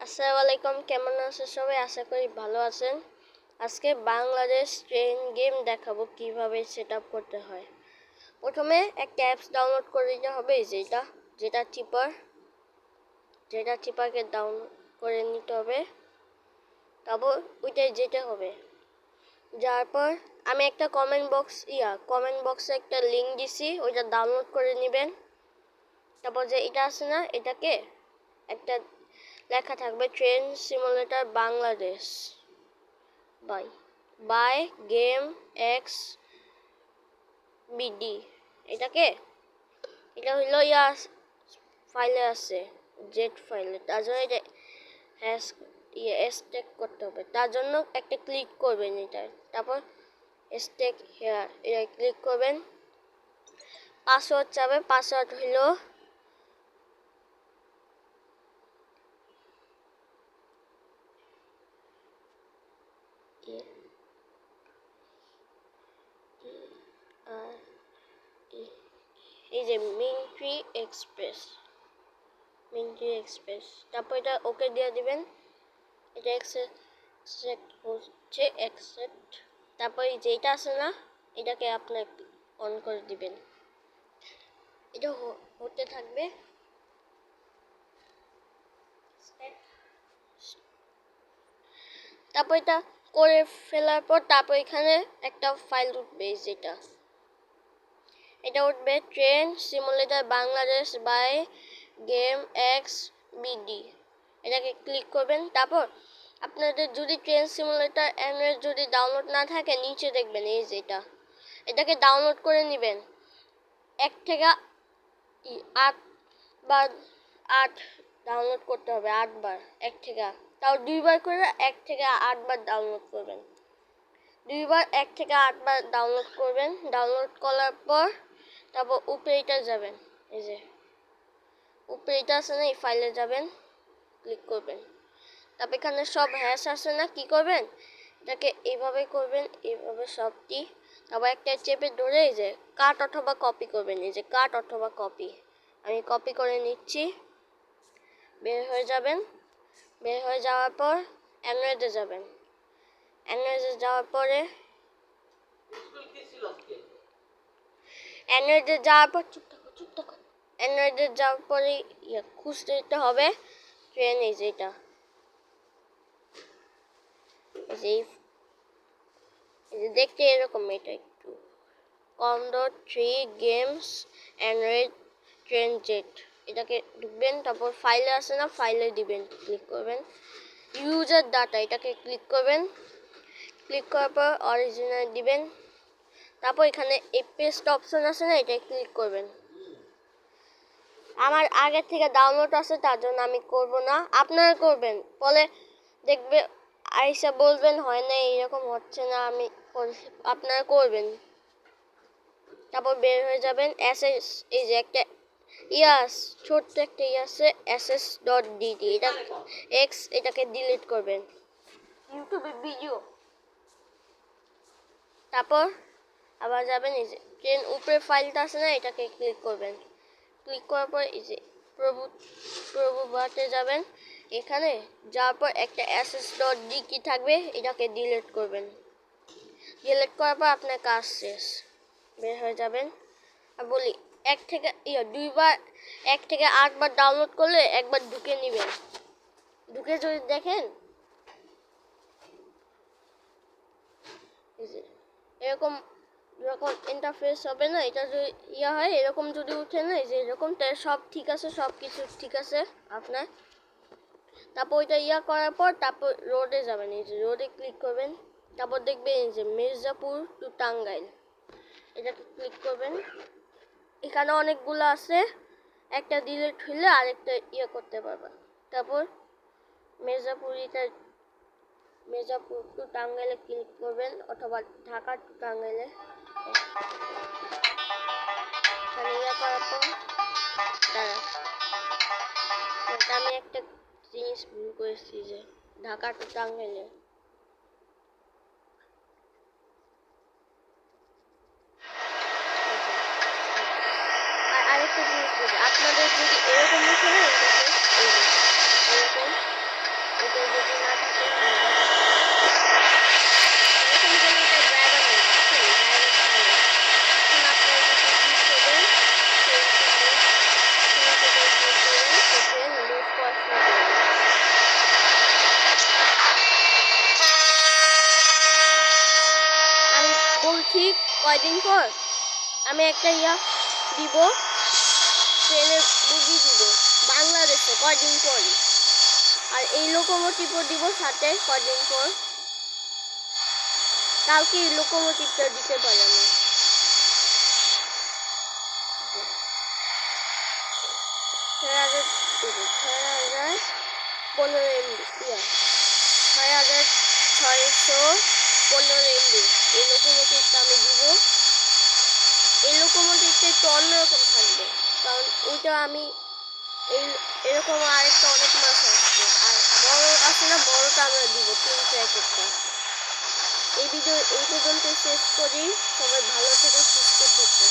আসসালামু আলাইকুম, কেমন আছেন সবাই? আশা করি ভালো আছেন। আজকে বাংলাদেশ ট্রেন গেম দেখাবো কিভাবে সেট আপ করতে হয়। প্রথমে একটা অ্যাপস ডাউনলোড করে নিতে হবে, যেটা চিপারকে ডাউনলোড করে নিতে হবে। তারপর ওইটাই যেতে হবে। যাওয়ার পর আমি একটা কমেন্ট বক্সে একটা লিঙ্ক দিছি, ওইটা ডাউনলোড করে নেবেন। তারপর যে এটা আছে না, এটাকে একটা লেখা থাকবে train simulator Bangladesh by game X BD. এটা হইলো ফাইলে আছে, জেড ফাইলে। তার জন্য এটা স্টেক করতে হবে। তার জন্য একটা ক্লিক করবেন এটা, তারপর স্টেক হেয়ার এটা ক্লিক করবেন। পাসওয়ার্ড চাবে, পাসওয়ার্ড হইলো এই যে মিন্ট্রি এক্সপ্রেস। তারপর এটা ওকে দিয়ে দিবেন। এটা অ্যাকসেপ্ট হচ্ছে, অ্যাকসেপ্ট। তারপর যেটা আছে না, এটাকে আপনি অন করে দিবেন। এটা হতে থাকবে। তারপর এটা করে ফেলার পর তারপর এখানে একটা ফাইল উঠবে, এটা উঠবে train simulator Bangladesh by game X BD. এটাকে ক্লিক করবেন। তারপর আপনাদের যদি ট্রেন সিমুলেটর অ্যান্ড্রয়েড যদি ডাউনলোড না থাকে, নিচে দেখবেন এই যেটা, এটাকে ডাউনলোড করে নেবেন। 1 থেকে 8 বার 8 ডাউনলোড করতে হবে, 8 বার। 1 থেকে 8, তাও 2 বার করে 1 থেকে 8 বার ডাউনলোড করবেন। 2 বার 1 থেকে 8 বার ডাউনলোড করবেন। ডাউনলোড করার পর তারপর উপরে এটা যাবেন, এই যে উপরে এটা আছে না, এই ফাইলে যাবেন, ক্লিক করবেন। তারপর এখানে সব হ্যাশ আছে না, কি করবেন, এটাকে এইভাবে করবেন, এইভাবে সবটি। তারপর একটা চেপে ধরে এই যে কাট অথবা কপি করবেন, এই যে কাট অথবা কপি। আমি কপি করে নিচ্ছি। বের হয়ে যাওয়ার পর অ্যান্ড্রয়েডে যাবেন। অ্যান্ড্রয়েডে যাওয়ার পরে খুঁজতে দিতে হবে ট্রেন। এই যে দেখতে এরকম। এটা একটু commodore 3 games Android train jet, এটাকে ঢুকবেন। তারপর ফাইলে আছে না, ফাইলে দিবেন, ক্লিক করবেন। ইউজার ডাটা, এটাকে ক্লিক করবেন। ক্লিক করার পর অরিজিনাল দিবেন। তারপর এখানে এই পেস্ট অপশন আছে না, এটা ক্লিক করবেন। আমার আগে থেকে ডাউনলোড আছে, তার জন্য আমি করব না, আপনারা করবেন। বলে দেখবে আইসা বলবেন হয় না, এরকম হচ্ছে না, আপনারা করবেন। তারপর বের হয়ে যাবেন। এই যে একটা ছোট্ট একটা আছে ss.dt, এটাকে ডিলিট করবেন, ইউটিউবে ভিডিও। তারপর আবার যাবেন, এই যে ট্রেন উপরে ফাইলটা আছে না, এটাকে ক্লিক করবেন। ক্লিক করার পর এই যে প্রভু বাটে যাবেন। এখানে যাওয়ার পর একটা ss.d থাকবে, এটাকে ডিলিট করবেন। ডিলিট করার পর আপনার কাজ শেষ, বের হয়ে যাবেন। আর বলি 1 থেকে 8 বার ডাউনলোড করলে একবার ঢুকে নেবেন। ঢুকে যদি দেখেন এরকম যখন ইন্টারফেস হবে না, এটা যদি হয় এরকম, যদি উঠে না যে এরকম, তাই সব ঠিক আছে, সব কিছু ঠিক আছে আপনার। তারপর ওইটা করার পর তারপর রোডে যাবেন, এই যে রোডে ক্লিক করবেন। তারপর দেখবেন এই যে মির্জাপুর টু টাঙ্গাইল, এটাকে ক্লিক করবেন। এখানে অনেকগুলো আছে, একটা ডিলিট হইলে আরেকটা করতে পারবেন। তারপর মির্জাপুর টু টাঙ্গাইলে ক্লিক করবেন, অথবা ঢাকা টু টাঙ্গাইলে। করার পর আমি একটা জিনিস ভুল করেছি, যে ঢাকা টু টাঙ্গাইলে আরেকটা জিনিস বলি, আপনাদের যদি এরকম উঠে না এরকম, কেউ যদি না থাকে আমরা দেখাচ্ছি। এরকম যেন এটা ড্রাইভার নেই, বুঝছেন? ড্রাইভার ছাড়া। এখন আপনার এটাকে ক্লিক করবেন, ক্লিক করবেন, ট্রেন মুভ করা শুরু করবেন। আমি বলছি কয়দিন পর আমি একটা দিব, ট্রেনের বুগি দিব বাংলাদেশে কয়দিন পরই, আর এই লোকোমোটিভও দিব সাথে কয়দিন পর। কালকে এই লোকোমোটিভটা দিতে পারি আমি। 6,615 MB এই লোকোমোটিভটা আমি দিব। এই লোকোমোটিভটা একটু অন্যরকম থাকবে, কারণ ওইটা আমি এরকম আরেকটা অনেক মাছ আসবে, আর বড় আছে না, বড়টা আমরা দিব 3 প্যাকেটটা। এই ভিডিও এই পর্যন্ত শেষ করি। সবাই ভালো থেকে সুস্থ থেকে।